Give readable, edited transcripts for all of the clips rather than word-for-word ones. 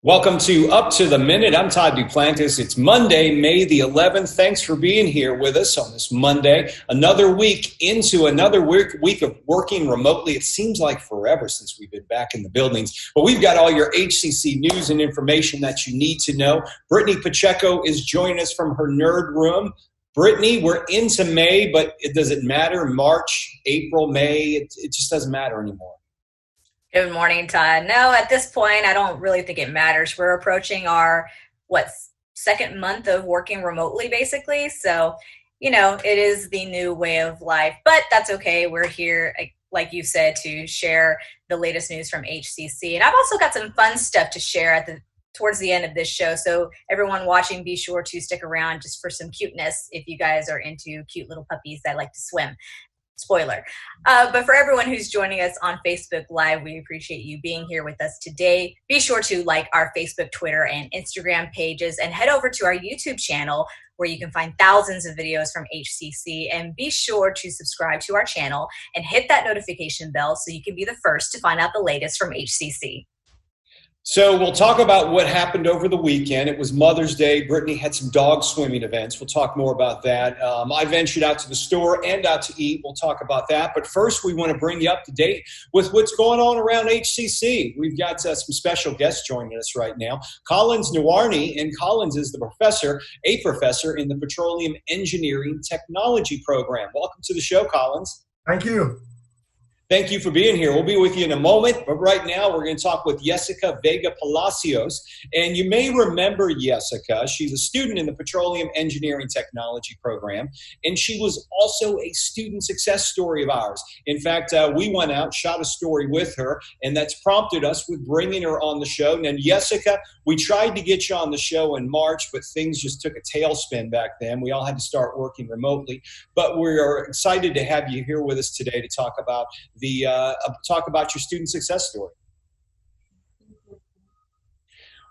Welcome to Up to the Minute. I'm Todd Duplantis. It's Monday, May the 11th. Thanks for being here with us on this Monday. Another week into another week of working remotely. It seems like forever since we've been back in the buildings. But we've got all your HCC news and information that you need to know. Brittany Pacheco is joining us from her nerd room. Brittany, we're into May, but does it matter? March, April, May? It just doesn't matter anymore. Good morning, Todd. No, at this point, I don't really think it matters. We're approaching our, second month of working remotely, basically. So, it is the new way of life, but that's okay. We're here, like you said, to share the latest news from HCC. And I've also got some fun stuff to share towards the end of this show. So everyone watching, be sure to stick around just for some cuteness if you guys are into cute little puppies that like to swim. Spoiler. But for everyone who's joining us on Facebook Live, we appreciate you being here with us today. Be sure to like our Facebook, Twitter, and Instagram pages and head over to our YouTube channel where you can find thousands of videos from HCC. And be sure to subscribe to our channel and hit that notification bell so you can be the first to find out the latest from HCC. So we'll talk about what happened over the weekend. It was Mother's Day. Brittany had some dog swimming events. We'll talk more about that. I ventured out to the store and out to eat. We'll talk about that. But first, we want to bring you up to date with what's going on around HCC. We've got some special guests joining us right now. Nwaneri, and Collins is a professor in the Petroleum Engineering Technology Program. Welcome to the show, Collins. Thank you. Thank you for being here. We'll be with you in a moment, but right now we're going to talk with Yesika Vega Palacios. And you may remember Yesika. She's a student in the Petroleum Engineering Technology Program, and she was also a student success story of ours. In fact, we went out, shot a story with her, and that's prompted us with bringing her on the show. And Yesika, we tried to get you on the show in March, but things just took a tailspin back then. We all had to start working remotely, but we are excited to have you here with us today to talk about your student success story.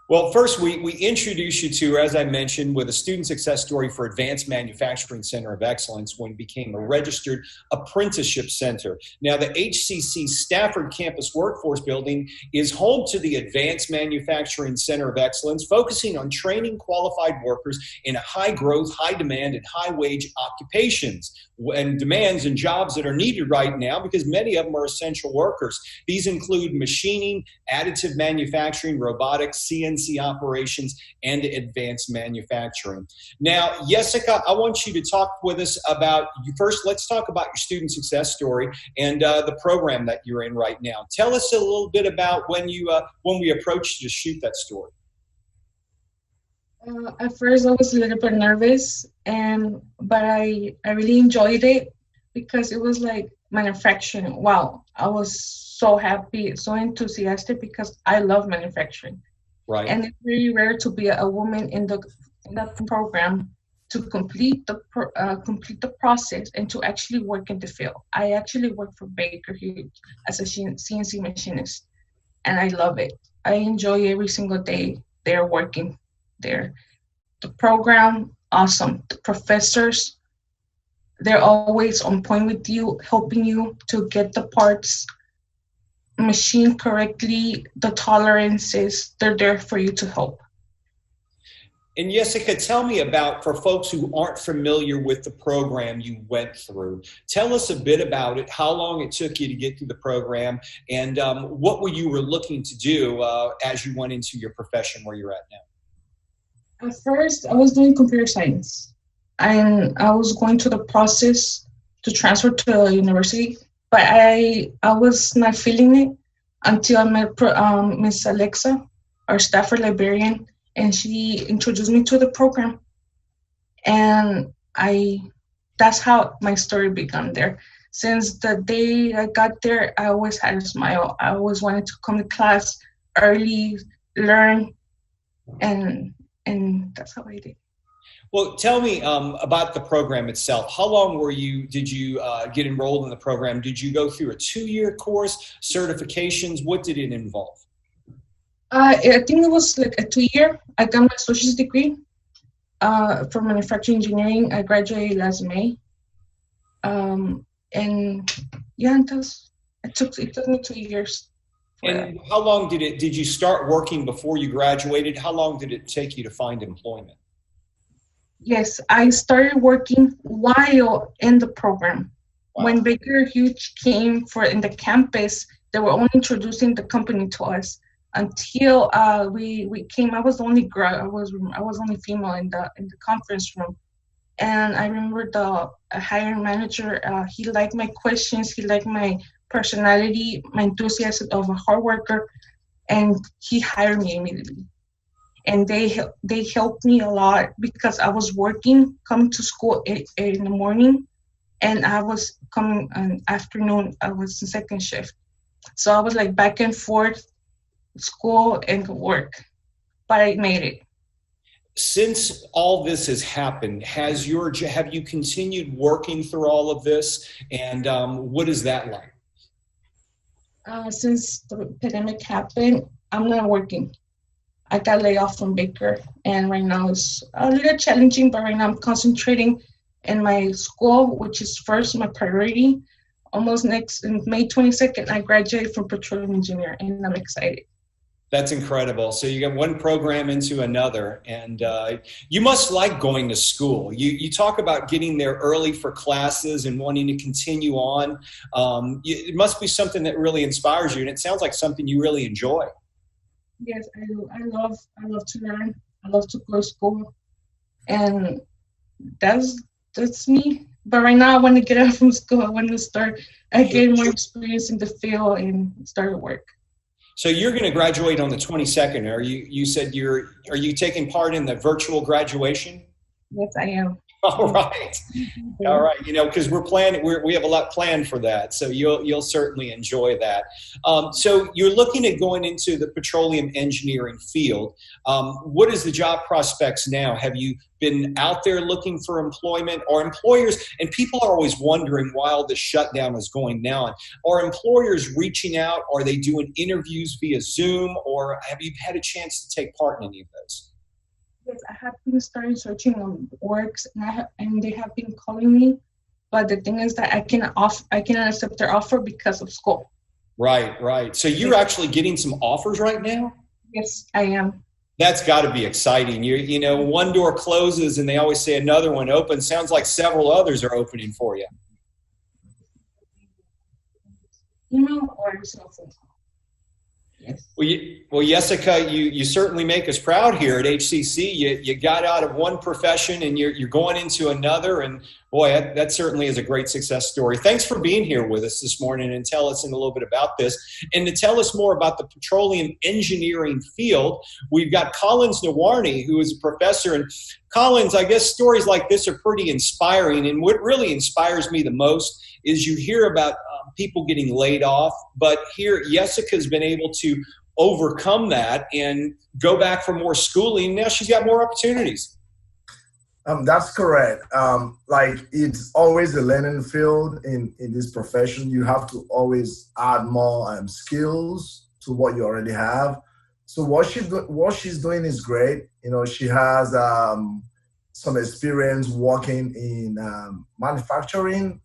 Well, first, we introduced you to, as I mentioned, with a student success story for Advanced Manufacturing Center of Excellence when it became a registered apprenticeship center. Now, the HCC Stafford Campus Workforce Building is home to the Advanced Manufacturing Center of Excellence, focusing on training qualified workers in high-growth, high-demand, and high-wage occupations and demands and jobs that are needed right now because many of them are essential workers. These include machining, additive manufacturing, robotics, CNC operations, and advanced manufacturing. Now, Yesika, I want you to talk with us about, first, let's talk about your student success story and the program that you're in right now. Tell us a little bit about when we approached you to shoot that story. At first, I was a little bit nervous, but I really enjoyed it because it was like manufacturing. Wow, I was so happy, so enthusiastic because I love manufacturing. Right. And it's very rare to be a woman in that program to complete the process and to actually work in the field. I actually work for Baker Hughes as a CNC machinist, and I love it. I enjoy every single day they're working there. The program, awesome. The professors, they're always on point with you, helping you to get the parts machined correctly. The tolerances, they're there for you to help. And Yesika, tell me about, for folks who aren't familiar with the program you went through, tell us a bit about it, how long it took you to get through the program, and what you were looking to do as you went into your profession where you're at now. At first, I was doing computer science, and I was going through the process to transfer to university, but I was not feeling it until I met Miss Alexa, our Stafford librarian, and she introduced me to the program. And that's how my story began there. Since the day I got there, I always had a smile. I always wanted to come to class early, learn, and that's how I did. Well, tell me about the program itself. How long did you get enrolled in the program? Did you go through a 2-year course, certifications? What did it involve? I think it was like a 2-year. I got my associate's degree for manufacturing engineering. I graduated last May. And yeah, it took me 2 years And how long did you start working before you graduated? How long did it take you to find employment? Yes, I started working while in the program. Wow. When Baker Hughes came in the campus, they were only introducing the company to us until we came. I was the only girl. I was only female in the conference room, and I remember the hiring manager. He liked my questions. He liked my personality, my enthusiasm of a hard worker, and he hired me immediately. And they helped me a lot because I was coming to school in the morning, and I was coming in afternoon. I was in second shift, so I was like back and forth, school and work, but I made it. Since all this has happened, have you continued working through all of this, and what is that like? Since the pandemic happened, I'm not working. I got laid off from Baker, and right now it's a little challenging, but right now I'm concentrating in my school, which is first my priority. Almost in May 22nd, I graduate from Petroleum Engineering, and I'm excited. That's incredible. So you get one program into another, and you must like going to school. You talk about getting there early for classes and wanting to continue on. It must be something that really inspires you, and it sounds like something you really enjoy. Yes, I do. I love to learn. I love to go to school, and that's me. But right now, I want to get out from school. I want to get more experience in the field and start work. So you're going to graduate on the 22nd. You said are you taking part in the virtual graduation? Yes, I am. All right. All right. Because we have a lot planned for that. So you'll certainly enjoy that. So you're looking at going into the petroleum engineering field. What is the job prospects now? Have you been out there looking for employment, or employers? And people are always wondering while the shutdown is going on, are employers reaching out? Are they doing interviews via Zoom, or have you had a chance to take part in any of those? Yes, I have been starting searching on works, and they have been calling me. But the thing is that I cannot accept their offer because of school. Right. So you're actually getting some offers right now? Yes, I am. That's got to be exciting. One door closes and they always say another one opens. Sounds like several others are opening for you. Or something. Yes. Well, Yesika, you certainly make us proud here at HCC. You got out of one profession and you're going into another, and boy, that certainly is a great success story. Thanks for being here with us this morning and tell us a little bit about this. And to tell us more about the petroleum engineering field, we've got Collins Nwaneri, who is a professor. And Collins, I guess stories like this are pretty inspiring. And what really inspires me the most is you hear about people getting laid off, but here Yesika's been able to overcome that and go back for more schooling. Now she's got more opportunities. That's correct. It's always a learning field in this profession. You have to always add more skills to what you already have. So what she's doing is great. She has some experience working in manufacturing,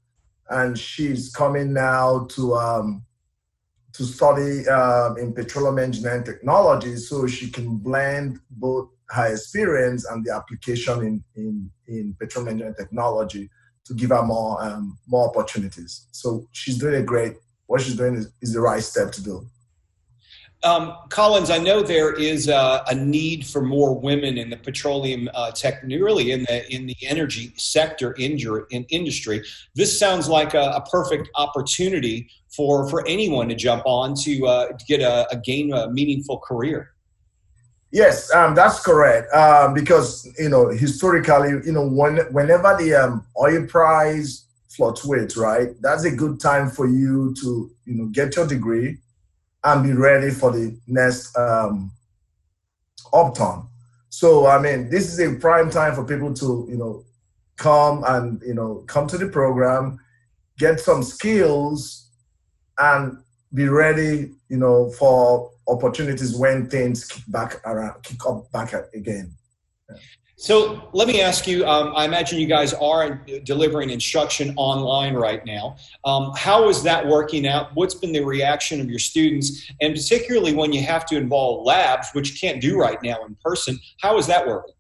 and she's coming now to study in petroleum engineering technology, so she can blend both her experience and the application in petroleum engineering technology to give her more opportunities. So she's doing great. What she's doing is the right step to do. Collins, I know there is a need for more women in the petroleum really in the energy sector industry. This sounds like a perfect opportunity for anyone to jump on to gain a meaningful career. Yes, that's correct. Because historically, whenever the oil price fluctuates, right, that's a good time for you to get your degree and be ready for the next upturn. So, this is a prime time for people to, come to the program, get some skills, and be ready, for opportunities when things kick up back again. So let me ask you, I imagine you guys are delivering instruction online right now. How is that working out? What's been the reaction of your students? And particularly when you have to involve labs, which you can't do right now in person, how is that working?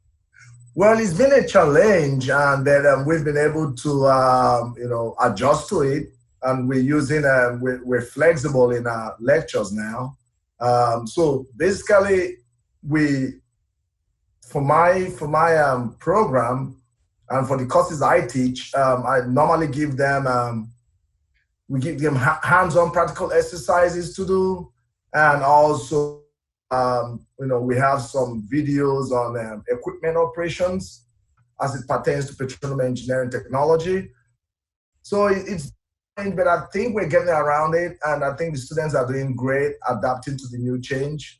Well, it's been a challenge, and then we've been able to, adjust to it. And we're using, we're flexible in our lectures now. So basically, for my program and for the courses I teach, I normally give them, we give them hands-on practical exercises to do, and also, we have some videos on equipment operations as it pertains to petroleum engineering technology. So it's, but I think we're getting around it, and I think the students are doing great adapting to the new change.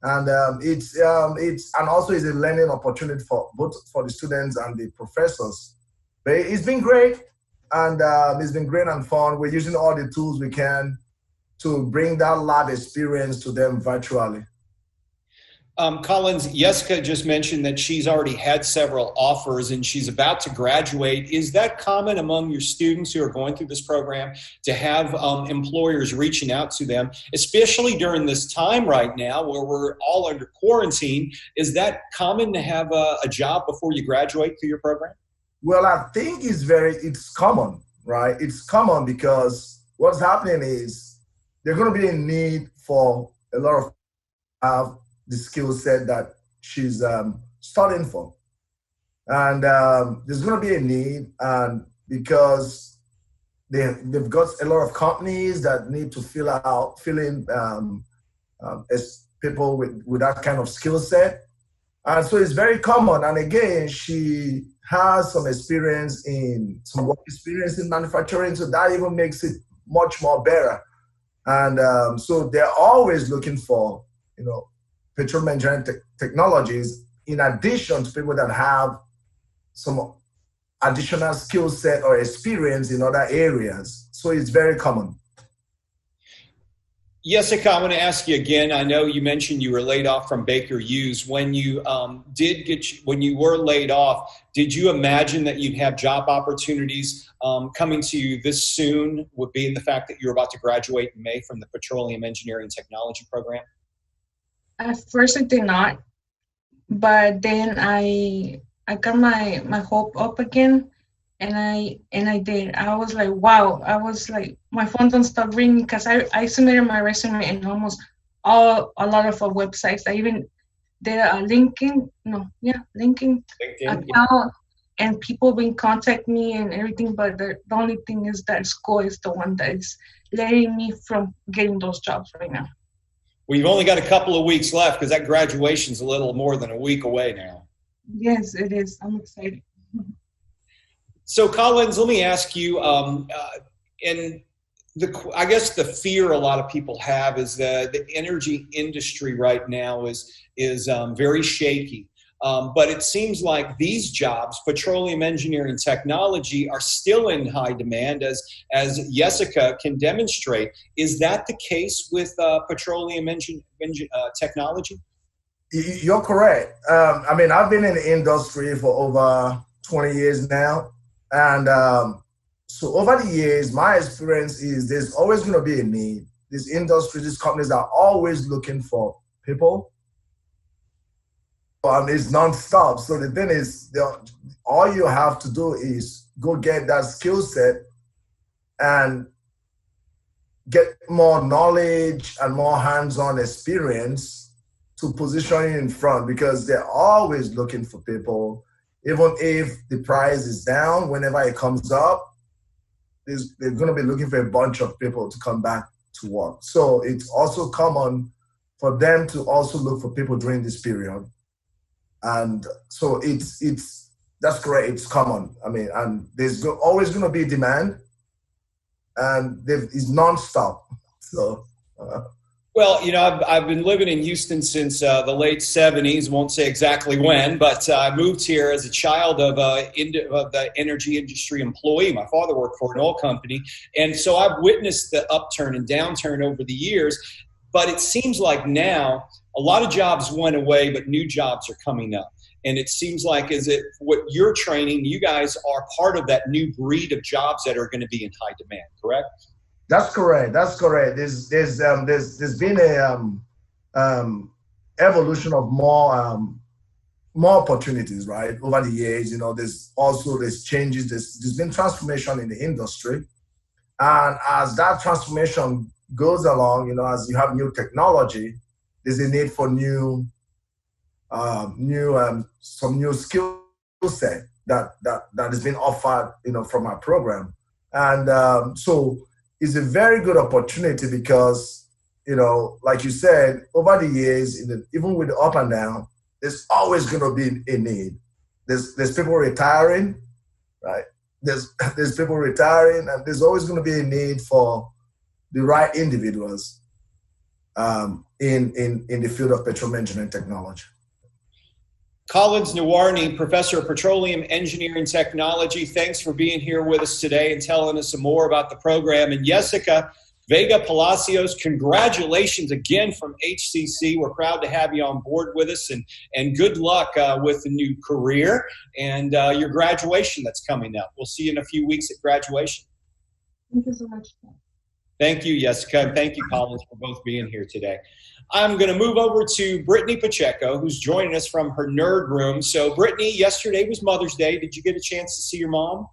And it's and also it's a learning opportunity for both for the students and the professors. But it's been great, and it's been great and fun. We're using all the tools we can to bring that lab experience to them virtually. Collins, Yesika just mentioned that she's already had several offers and she's about to graduate. Is that common among your students who are going through this program to have employers reaching out to them, especially during this time right now where we're all under quarantine? Is that common to have a job before you graduate through your program? Well, I think it's common, right? It's common because what's happening is there's going to be a need for a lot of the skill set that she's studying for. And there's going to be a need, and because they've got a lot of companies that need to fill in as people with that kind of skill set. And so it's very common. And again, she has some work experience in manufacturing, so that even makes it much more better. And so they're always looking for, petroleum engineering technologies, in addition to people that have some additional skill set or experience in other areas. So it's very common. Yesika, I want to ask you again. I know you mentioned you were laid off from Baker Hughes. When you when you were laid off, did you imagine that you'd have job opportunities coming to you this soon, with being the fact that you're about to graduate in May from the Petroleum Engineering Technology Program? At first I did not, but then I got my hope up again, and I did. I was like, wow. I was like, my phone don't stop ringing because I submitted my resume in almost a lot of websites. I even did a LinkedIn account, and people been contact me and everything. But the only thing is that school is the one that is letting me from getting those jobs right now. Well, you've only got a couple of weeks left because that graduation's a little more than a week away now. Yes, it is. I'm excited. So, Collins, let me ask you, I guess the fear a lot of people have is the energy industry right now is very shaky. But it seems like these jobs, petroleum engineering technology, are still in high demand, as Yesika can demonstrate. Is that the case with petroleum technology? You're correct. I've been in the industry for over 20 years now. And so over the years, my experience is there's always going to be a need. This industry, these companies are always looking for people. It's non-stop. So the thing is, all you have to do is go get that skill set and get more knowledge and more hands-on experience to position you in front, because they're always looking for people. Even if the price is down, whenever it comes up, they're going to be looking for a bunch of people to come back to work. So it's also common for them to also look for people during this period. And so that's correct. It's common. And there's always going to be demand, and it's nonstop. So. Well, I've been living in Houston since the late 70s. Won't say exactly when, but I moved here as a child of the energy industry employee. My father worked for an oil company, and so I've witnessed the upturn and downturn over the years. But it seems like now a lot of jobs went away, but new jobs are coming up. And it seems like what you're training, you guys are part of that new breed of jobs that are going to be in high demand, correct? That's correct. There's been a evolution of more opportunities, right, over the years. There's changes. There's been transformation in the industry, and as that transformation goes along, as you have new technology, there's a need for some new skill set that is being offered, from our program, and so it's a very good opportunity because, like you said, over the years, even with the up and down, there's always going to be a need. There's people retiring, right? There's people retiring, and there's always going to be a need for the right individuals in the field of petroleum engineering technology. Collins Nwaneri, Professor of Petroleum Engineering Technology, thanks for being here with us today and telling us some more about the program. And Yesika Vega Palacios, congratulations again from HCC. We're proud to have you on board with us, and good luck with the new career and your graduation that's coming up. We'll see you in a few weeks at graduation. Thank you so much. Thank you, Yesika, and thank you, Collins, for both being here today. I'm going to move over to Brittany Pacheco, who's joining us from her nerd room. So, Brittany, yesterday was Mother's Day. Did you get a chance to see your mom?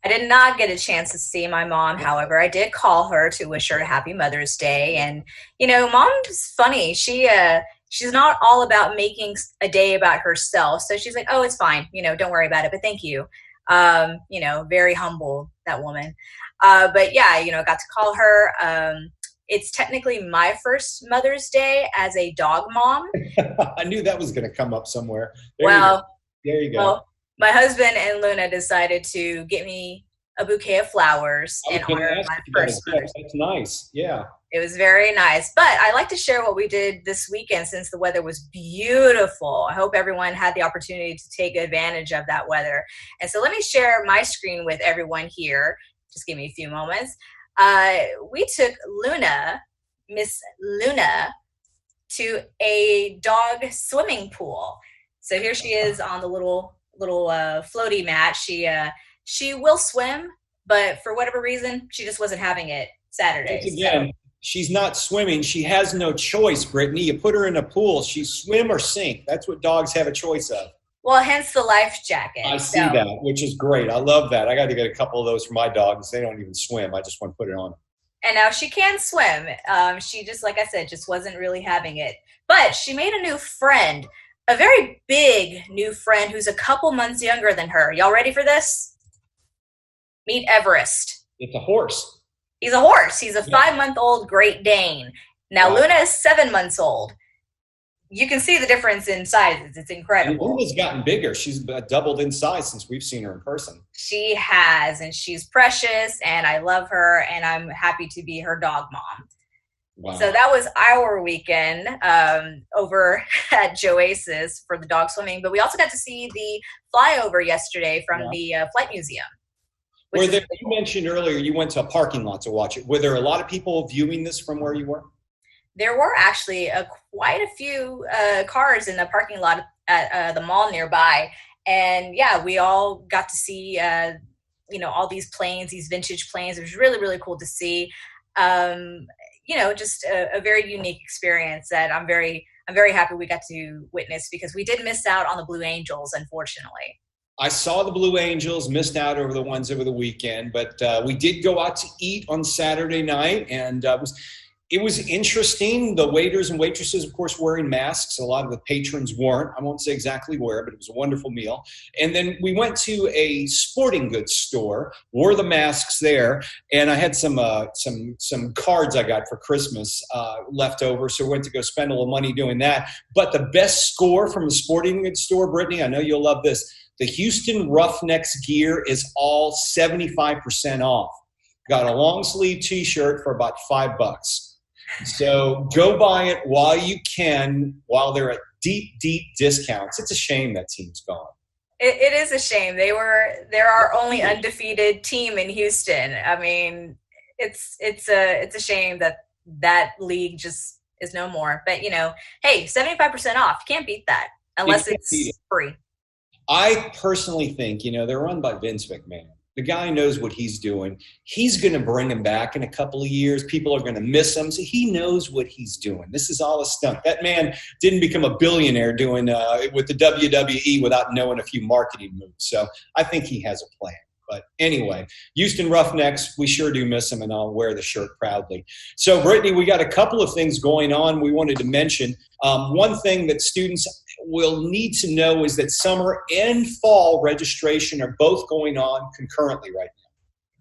I did not get a chance to see my mom. However, I did call her to wish her a happy Mother's Day. And, Mom's funny. She's not all about making a day about herself. So she's like, oh, it's fine. Don't worry about it. But thank you. Very humble, that woman. But yeah, got to call her. It's technically my first Mother's Day as a dog mom. I knew that was going to come up somewhere. There you go. Well, my husband and Luna decided to get me a bouquet of flowers in honor of my first Mother's Day. That's nice. Yeah. It was very nice. But I like to share what we did this weekend since the weather was beautiful. I hope everyone had the opportunity to take advantage of that weather. And so let me share my screen with everyone here. Just give me a few moments. We took Miss Luna, to a dog swimming pool. So here she is on the little floaty mat. She will swim, but for whatever reason, she just wasn't having it Saturday. Again, she's not swimming. She has no choice, Brittany. You put her in a pool, she swim or sink. That's what dogs have a choice of. Well, hence the life jacket. I see that, which is great. I love that. I got to get a couple of those for my dogs. They don't even swim. I just want to put it on. And now she can swim. She just, like I said, just wasn't really having it. But she made a new friend, a very big new friend who's a couple months younger than her. Y'all ready for this? Meet Everest. It's a horse. He's a horse. He's a 5-month-old Great Dane. Now, wow. Luna is 7 months old. You can see the difference in sizes. It's incredible. And Luna's gotten bigger. She's doubled in size since we've seen her in person. She has, and she's precious, and I love her, and I'm happy to be her dog mom. Wow. So that was our weekend over at Joasis for the dog swimming. But we also got to see the flyover yesterday from the Flight Museum. You mentioned earlier you went to a parking lot to watch it. Were there a lot of people viewing this from where you were? There were actually quite a few cars in the parking lot at the mall nearby. And yeah, we all got to see, all these planes, these vintage planes. It was really, really cool to see. Just a very unique experience that I'm very happy we got to witness, because we did miss out on the Blue Angels, unfortunately. I saw the Blue Angels, missed out over the ones over the weekend, but we did go out to eat on Saturday night, and it was interesting. The waiters and waitresses, of course, wearing masks. A lot of the patrons weren't. I won't say exactly where, but it was a wonderful meal. And then we went to a sporting goods store, wore the masks there, and I had some cards I got for Christmas left over, so we went to go spend a little money doing that. But the best score from the sporting goods store, Brittany, I know you'll love this. The Houston Roughnecks gear is all 75% off. Got a long sleeve T-shirt for about $5. So go buy it while you can, while they're at deep, deep discounts. It's a shame that team's gone. It is a shame. They're our only undefeated team in Houston. I mean, it's a shame that league just is no more. But hey, 75% off. You can't beat that. unless can't beat it. it's free. I personally think, they're run by Vince McMahon. The guy knows what he's doing. He's going to bring him back in a couple of years. People are going to miss him. So he knows what he's doing. This is all a stunt. That man didn't become a billionaire doing with the WWE without knowing a few marketing moves. So I think he has a plan. But anyway, Houston Roughnecks, we sure do miss him, and I'll wear the shirt proudly. So, Brittany, we got a couple of things going on we wanted to mention. One thing that students will need to know is that summer and fall registration are both going on concurrently right now.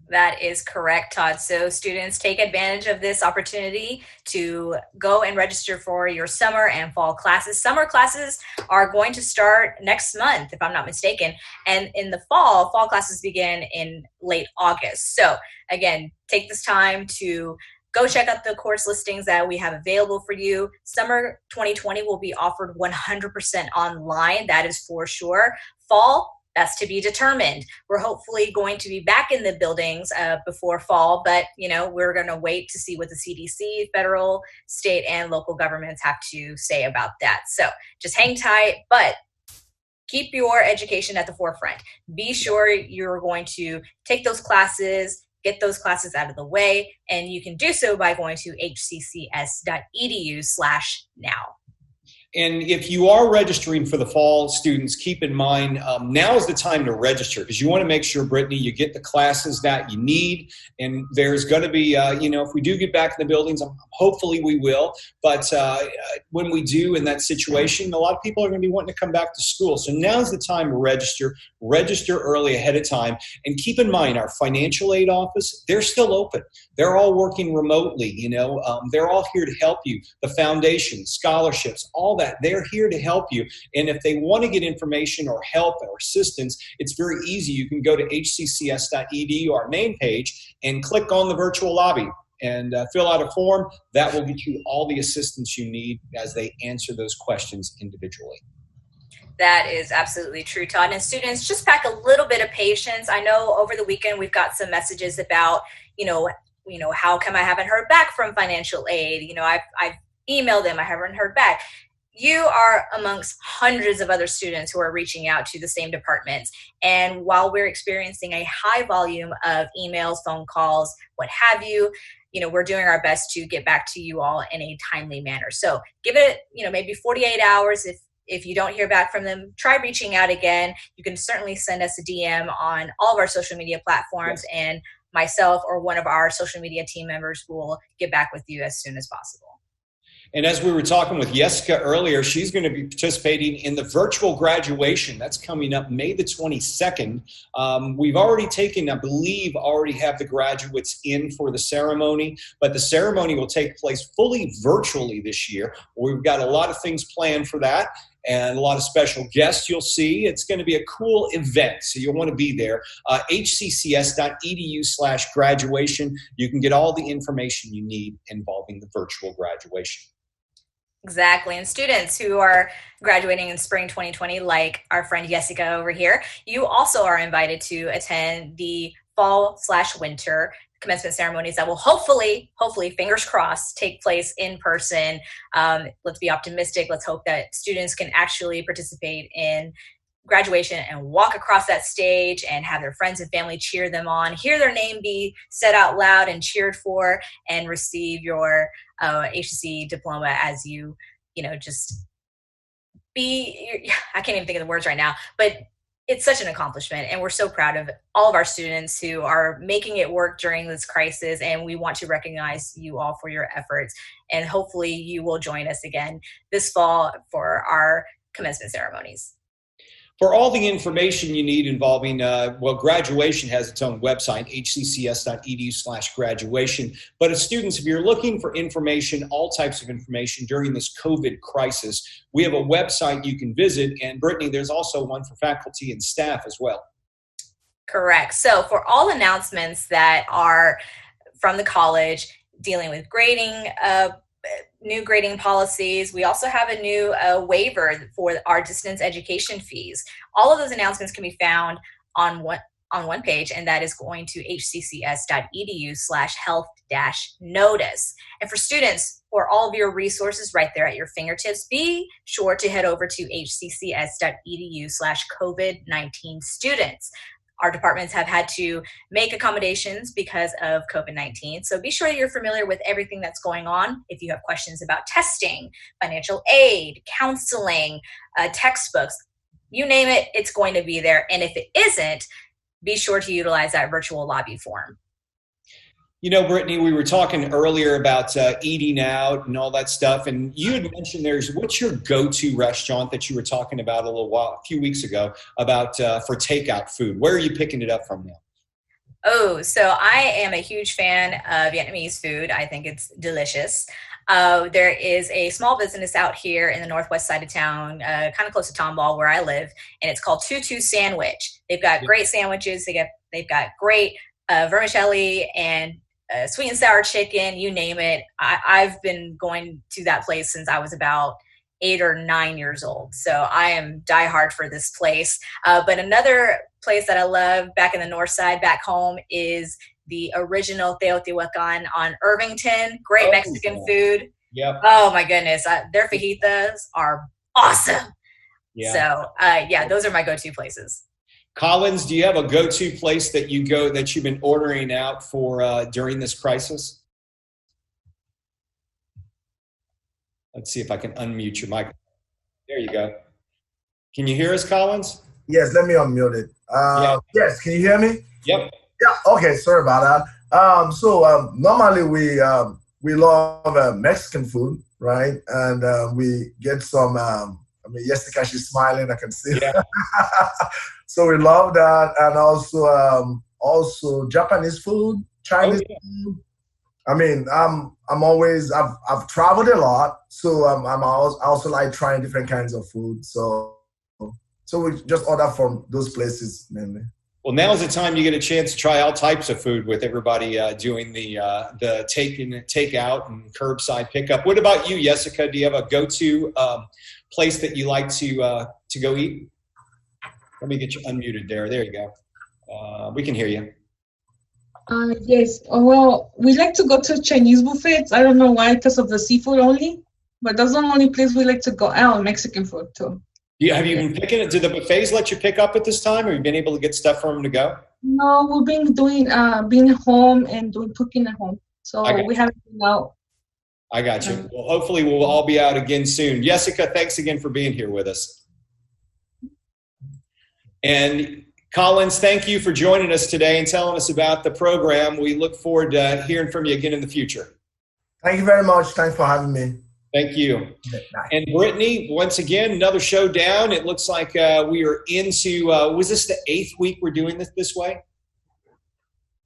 That is correct, Todd. So students, take advantage of this opportunity to go and register for your summer and fall classes. Summer classes are going to start next month, if I'm not mistaken. And in the fall classes begin in late August. So again, take this time to go check out the course listings that we have available for you. Summer 2020 will be offered 100% online. That is for sure. Fall, that's to be determined. We're hopefully going to be back in the buildings before fall, but we're going to wait to see what the CDC, federal, state, and local governments have to say about that. So just hang tight, but keep your education at the forefront. Be sure you're going to take those classes, get those classes out of the way, and you can do so by going to hccs.edu/now. And if you are registering for the fall, students, keep in mind, now is the time to register, because you want to make sure, Brittany, you get the classes that you need. And there's going to be, if we do get back in the buildings, hopefully we will. But when we do in that situation, a lot of people are going to be wanting to come back to school. So now's the time to register. Register early ahead of time. And keep in mind, our financial aid office, they're still open. They're all working remotely. They're all here to help you. The foundation, scholarships, all that, they're here to help you. And if they want to get information or help or assistance, it's very easy. You can go to hccs.edu, our main page, and click on the virtual lobby and fill out a form. That will get you all the assistance you need as they answer those questions individually. That is absolutely true, Todd. And students, just pack a little bit of patience. I know over the weekend we've got some messages about, how come I haven't heard back from financial aid? I've emailed them, I haven't heard back. You are amongst hundreds of other students who are reaching out to the same departments. And while we're experiencing a high volume of emails, phone calls, what have you, we're doing our best to get back to you all in a timely manner. So give it, maybe 48 hours. If you don't hear back from them, try reaching out again. You can certainly send us a DM on all of our social media platforms, yes, and myself or one of our social media team members will get back with you as soon as possible. And as we were talking with Yesika earlier, she's going to be participating in the virtual graduation. That's coming up May the 22nd. We've already already have the graduates in for the ceremony, but the ceremony will take place fully virtually this year. We've got a lot of things planned for that and a lot of special guests you'll see. It's going to be a cool event, so you'll want to be there. hccs.edu/graduation. You can get all the information you need involving the virtual graduation. Exactly. And students who are graduating in spring 2020, like our friend Yesika over here, you also are invited to attend the fall/winter commencement ceremonies that will hopefully, fingers crossed, take place in person. Let's be optimistic. Let's hope that students can actually participate in graduation and walk across that stage and have their friends and family cheer them on, hear their name be said out loud and cheered for, and receive your HCC diploma as you just be, I can't even think of the words right now, but it's such an accomplishment, and we're so proud of all of our students who are making it work during this crisis, and we want to recognize you all for your efforts, and hopefully you will join us again this fall for our commencement ceremonies. For all the information you need involving, graduation has its own website, hccs.edu/graduation. But as students, if you're looking for information, all types of information during this COVID crisis, we have a website you can visit. And Brittany, there's also one for faculty and staff as well. Correct. So for all announcements that are from the college dealing with grading, new grading policies. We also have a new waiver for our distance education fees. All of those announcements can be found on on one page, and that is going to hccs.edu/health-notice. And for students, for all of your resources right there at your fingertips, be sure to head over to hccs.edu/COVID-19 students. Our departments have had to make accommodations because of COVID-19. So be sure you're familiar with everything that's going on. If you have questions about testing, financial aid, counseling, textbooks, you name it, it's going to be there. And if it isn't, be sure to utilize that virtual lobby form. You know, Brittany, we were talking earlier about eating out and all that stuff, and you had mentioned what's your go-to restaurant that you were talking about a few weeks ago about for takeout food? Where are you picking it up from now? Oh, so I am a huge fan of Vietnamese food. I think it's delicious. There is a small business out here in the northwest side of town, kind of close to Tomball where I live, and it's called Tutu Sandwich. They've got great sandwiches. They've got great vermicelli and sweet and sour chicken, you name it. I've been going to that place since I was about 8 or 9 years old. So I am diehard for this place. But another place that I love back in the north side, back home, is the original Teotihuacan on Irvington. Great Mexican food. Yep. Oh my goodness. Their fajitas are awesome. Yeah. So those are my go-to places. Collins, do you have a go-to place that you've been ordering out for during this crisis? Let's see if I can unmute your mic. There you go. Can you hear us, Collins? Yes, let me unmute it. Yes, can you hear me? Yep. Yeah, okay, sorry about that. Normally we love Mexican food, right? And we get some, Yesika, she's smiling, I can see. Yeah. So we love that, and also Japanese food, Chinese food. I mean, I've traveled a lot, so I also like trying different kinds of food. So we just order from those places mainly. Well, now's the time you get a chance to try all types of food with everybody doing the takeout and curbside pickup. What about you, Yesika? Do you have a go-to place that you like to go eat? Let me get you unmuted there. There you go. We can hear you. Yes. Well, we like to go to Chinese buffets. I don't know why, because of the seafood only. But that's the only place we like to go out. Mexican food too. Have you been picking it? Do the buffets let you pick up at this time, or have you been able to get stuff from them to go? No, we've been doing being home and doing cooking at home. So we haven't been out. I got you. Well, hopefully we'll all be out again soon. Yesika, thanks again for being here with us. And Collins, thank you for joining us today and telling us about the program. We look forward to hearing from you again in the future. Thank you very much. Thanks for having me. Thank you. And Brittany, once again, another show down. It looks like we are into, was this the 8th week we're doing this way?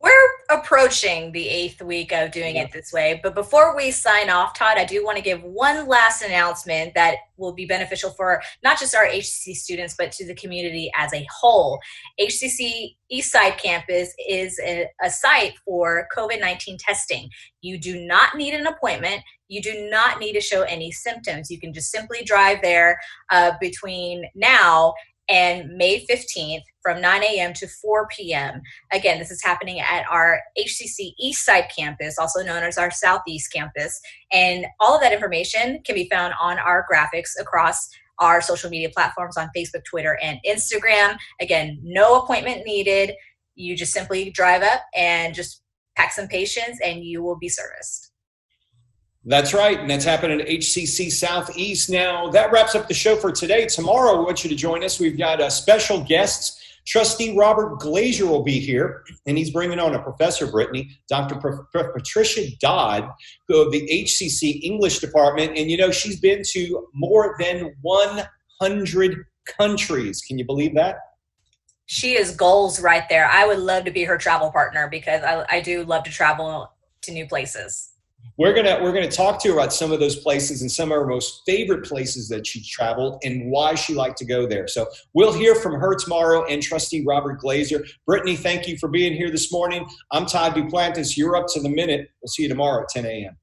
We're approaching the 8th week of doing it this way. But before we sign off, Todd, I do want to give one last announcement that will be beneficial for not just our HCC students, but to the community as a whole. HCC Eastside Campus is a site for COVID-19 testing. You do not need an appointment. You do not need to show any symptoms. You can just simply drive there between now and May 15th from 9 a.m. to 4 p.m. Again, this is happening at our HCC Eastside campus, also known as our Southeast campus. And all of that information can be found on our graphics across our social media platforms on Facebook, Twitter, and Instagram. Again, no appointment needed. You just simply drive up and just pack some patience and you will be serviced. That's right, and that's happening at HCC Southeast. Now, that wraps up the show for today. Tomorrow, we want you to join us. We've got special guests. Trustee Robert Glazier will be here, and he's bringing on a professor, Brittany, Dr. Patricia Dodd, of the HCC English Department. And, you know, she's been to more than 100 countries. Can you believe that? She is goals right there. I would love to be her travel partner because I do love to travel to new places. We're gonna talk to her about some of those places and some of her most favorite places that she's traveled and why she liked to go there. So we'll hear from her tomorrow and Trustee Robert Glazier. Brittany, thank you for being here this morning. I'm Todd Duplantis. You're up to the minute. We'll see you tomorrow at 10 a.m.